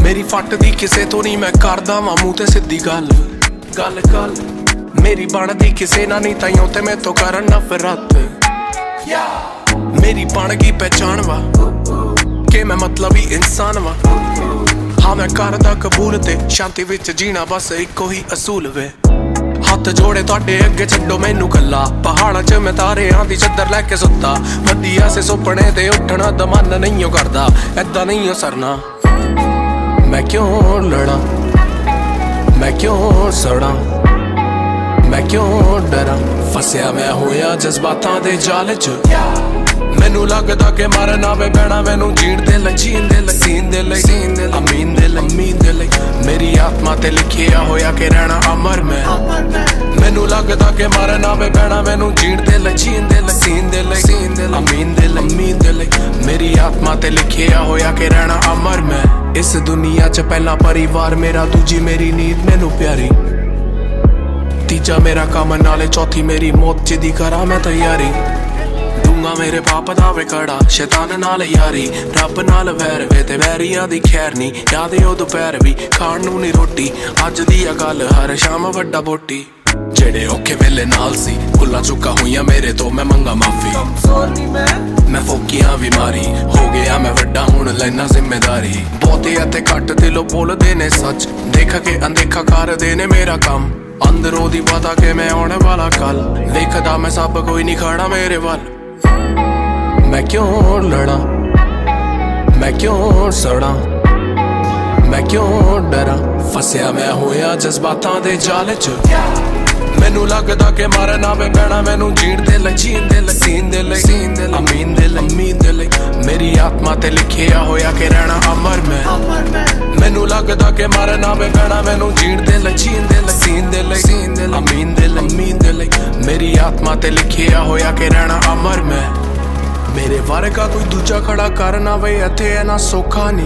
मेरी फटदी किसे तो नहीं, मैं करदा वां मूंह ते सिद्धी गल गल गल मेरी बनदी किसे ना नहीं, ताइयों ते मैं तो करन नफरत। मेरी बन गई पहचान वा कि मैं मतलब ही इंसान वा। हाँ मैं करदा कबूल ते शांति विच जीना बस इको ही असूल वे। हत्थ जोड़े तुहाडे अगे छड्डो मैनू कल्ला, पहाड़ां च मैं तारेआं दी चद्दर लैके सुत्ता। वधिया से सुपने ते उठना दा मन नहीं करदा, ऐदां नहीं सरना। मैं क्यों लड़ा, मैं क्यों सड़ा, मैं क्यों डरा, फसिया मैं होया जज्बातां दे जाल च। मैनू लगदा कि मरना वे पैना मैनू जीण दे लई, जीण दे लई, सीन दे लई, सीन दे लई, अमीन दे लई, अमीन दे लई। मेरी आत्मा ते लिखिया होया कि रहना अमर मैं। मैनू लगदा कि मरना वे पैना मैनू जीण दे लई, जीण दे लई, सीन दे लई, सीन दे लई, अमीन दे लई, अमीन दे लई। मेरी आत्मा ते लिखिया होया कि रहना अमर मैं। इस दुनिया च पहला परिवार मेरा, दूजी मेरी नींद मैनू प्यारी, तीजा मेरा कम नाले चौथी मेरी मौत जिदी करा मैं तैयारी। दूंगा मेरे पाप दा विकड़ा, शैतान नाल यारी, रब नाल वैर वे ते वैरियां दी खैर नी। याद ओ दोपहर भी खाण नू नी रोटी, अज दी गल हर शाम वड्डा बोटी। जेड़े औखे वेले नाल सी भुल्लां चुका हुईयां मेरे तो मैं मंगा माफी। मैं फोकियां भी मारी, हो गया मैं वड्डा हुण लैना जिम्मेदारी। बहुते अते घट दिलों बोलदे ने सच, देख के अनदेखा करदे ने मेरा कम। अंदरों दी पता के मैं आने वाला कल, देखदा मैं सब कोई नहीं खड़ा मेरे वल। मैं क्यों लड़ा, मैं क्यों सड़ा, मैं क्यों डरा, फसिया मैं होया जज्बातां दे जाल च। मैनू लगदा कि मरना वे पैना मैनू जीण दे लई, जीण दे लई, सीन दे लई, सीन दे लई, अमीन दे लई, अमीन दे लई। मेरी आत्मा ते लिखिया होया कि रहना अमर मैं। मैनू लगदा कि मरना वे पैना मैनू जीण दे लई, जीण दे लई, सीन दे लई, सीन दे लई, अमीन दे लई, अमीन दे लई। मेरी आत्मा ते लिखिया होया कि रहना अमर मैं। मेरे वर्गा कोई दूजा खड़ा करना वे इत्थे है ना सौखा नहीं।